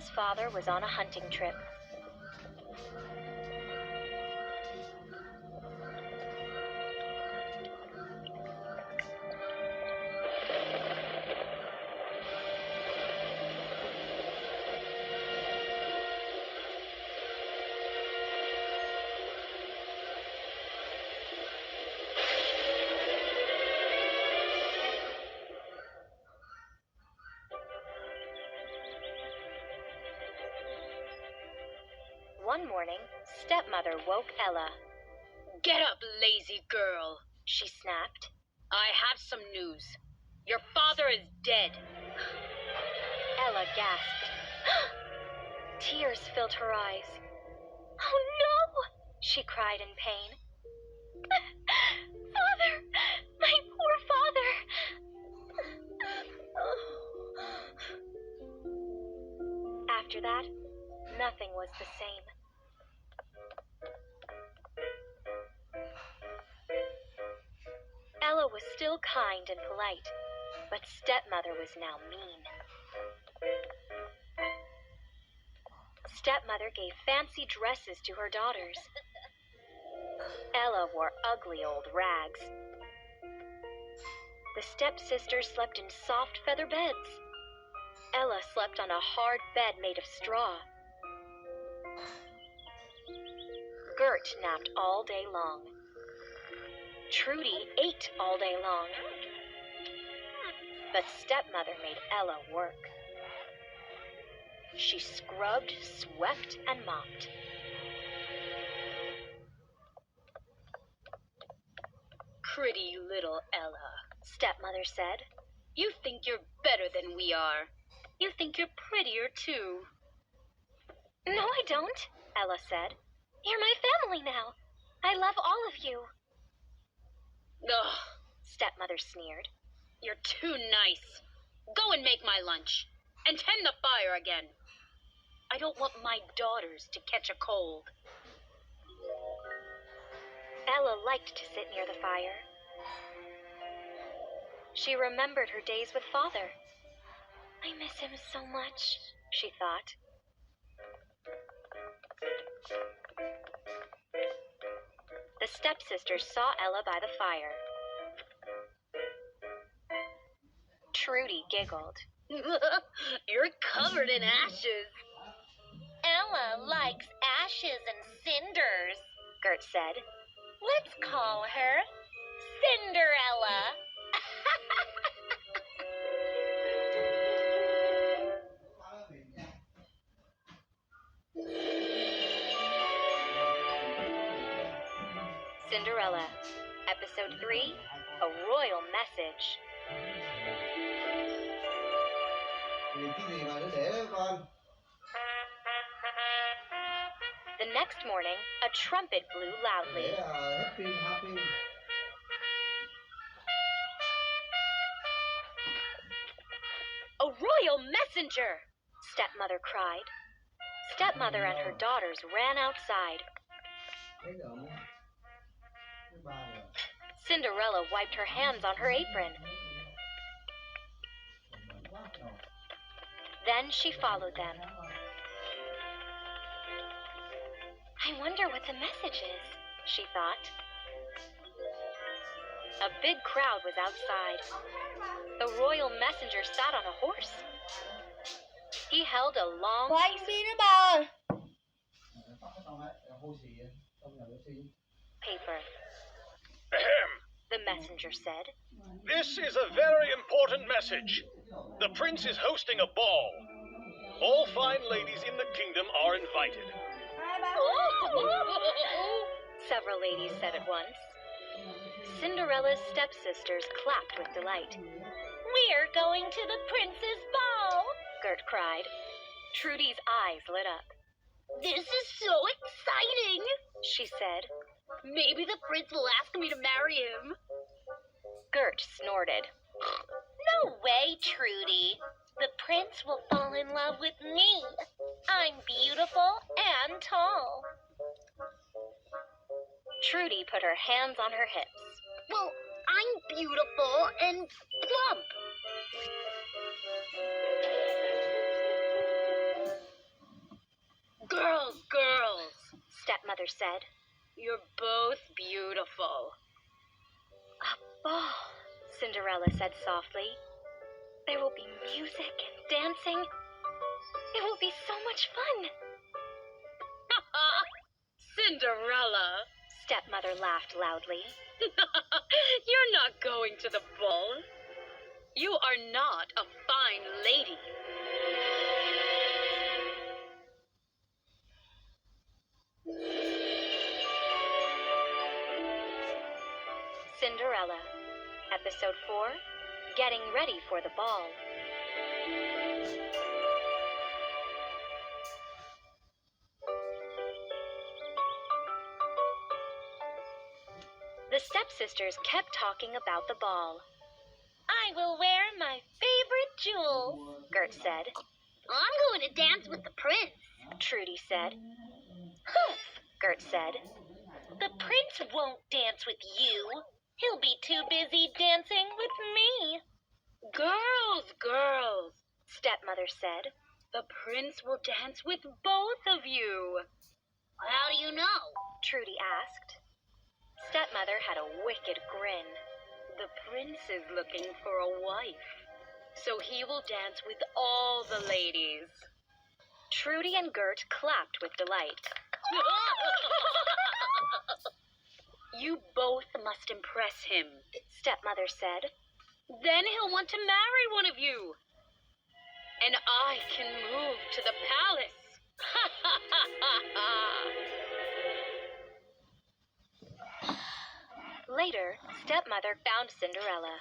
Ella's father was on a hunting trip. One morning, stepmother woke Ella. "Get up, lazy girl," She snapped. "I have some news. Your father is dead." Ella gasped. Tears filled her eyes. "Oh no!" she cried in pain. "Father! My poor father!" After that, nothing was the same. Ella was still kind and polite, but stepmother was now mean. Stepmother gave fancy dresses to her daughters. Ella wore ugly old rags. The stepsisters slept in soft feather beds. Ella slept on a hard bed made of straw. Gert napped all day long. Trudy ate all day long. But stepmother made Ella work. She scrubbed, swept, and mopped. "Pretty little Ella," Stepmother said. "You think you're better than we are. You think you're prettier, too." "No, I don't," Ella said. "You're my family now. I love all of you." "Ugh, Stepmother sneered. you're too nice. Go and make my lunch. And tend the fire again. I don't want my daughters to catch a cold." Ella liked to sit near the fire. She remembered her days with Father. "I miss him so much," she thought. The stepsisters saw Ella by the fire. Trudy giggled. "You're covered in ashes." Ella likes ashes and cinders, Gert said. Let's call her Cinderella. Cinderella, Episode 3, A Royal Message. The next morning, a trumpet blew loudly. "A royal messenger!" Stepmother cried. Stepmother and her daughters ran outside. Cinderella wiped her hands on her apron. Then she followed them. "I wonder what the message is," she thought. A big crowd was outside. The royal messenger sat on a horse. He held a long paper. Ahem. The messenger said. This is a very important message. The prince is hosting a ball. All fine ladies in the kingdom are invited. Several ladies said at once. Cinderella's stepsisters clapped with delight. We're going to the prince's ball, Gert cried. Trudy's eyes lit up. "This is so exciting," She said. "Maybe the prince will ask me to marry him." Gert snorted. No way, Trudy. The prince will fall in love with me. I'm beautiful and tall. Trudy put her hands on her hips. "Well, I'm beautiful and plump." stepmother said. You're both beautiful. A ball, Cinderella said softly. There will be music and dancing. It will be so much fun. Cinderella! Stepmother laughed loudly. You're not going to the ball. You are not a fine lady. Cinderella, Episode 4, Getting Ready for the Ball. The stepsisters kept talking about the ball. I will wear my favorite jewels, Gert said. I'm going to dance with the prince, Trudy said. Humph! Gert said. The prince won't dance with you. He'll be too busy dancing with me. Girls, Stepmother said. the prince will dance with both of you. How do you know? Trudy asked. Stepmother had a wicked grin. The prince is looking for a wife, so he will dance with all the ladies. Trudy and Gert clapped with delight. You both must impress him. Stepmother said. Then he'll want to marry one of you. And I can move to the palace. Later, Stepmother found Cinderella.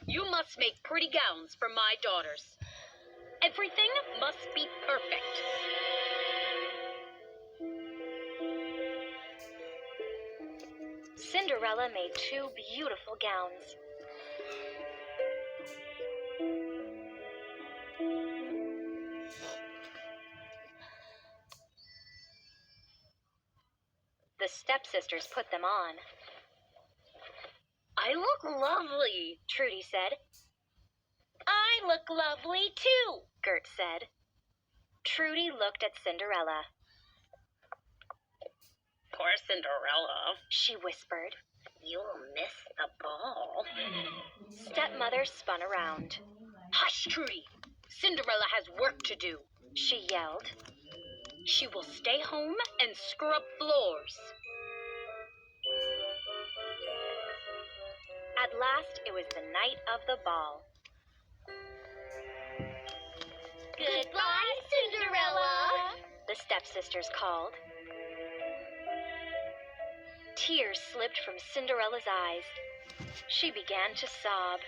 You must make pretty gowns for my daughters. Everything must be perfect. Cinderella made 2 beautiful gowns. The stepsisters put them on. I look lovely. Trudy said. I look lovely too, Gert said. Trudy looked at Cinderella. Poor Cinderella. She whispered. You'll miss the ball. Stepmother spun around. Hush, Trudy. Cinderella has work to do. She yelled. She will stay home and scrub floors. At last, it was the night of the ball. Goodbye, Cinderella. The stepsisters called. Tears slipped from Cinderella's eyes. She began to sob.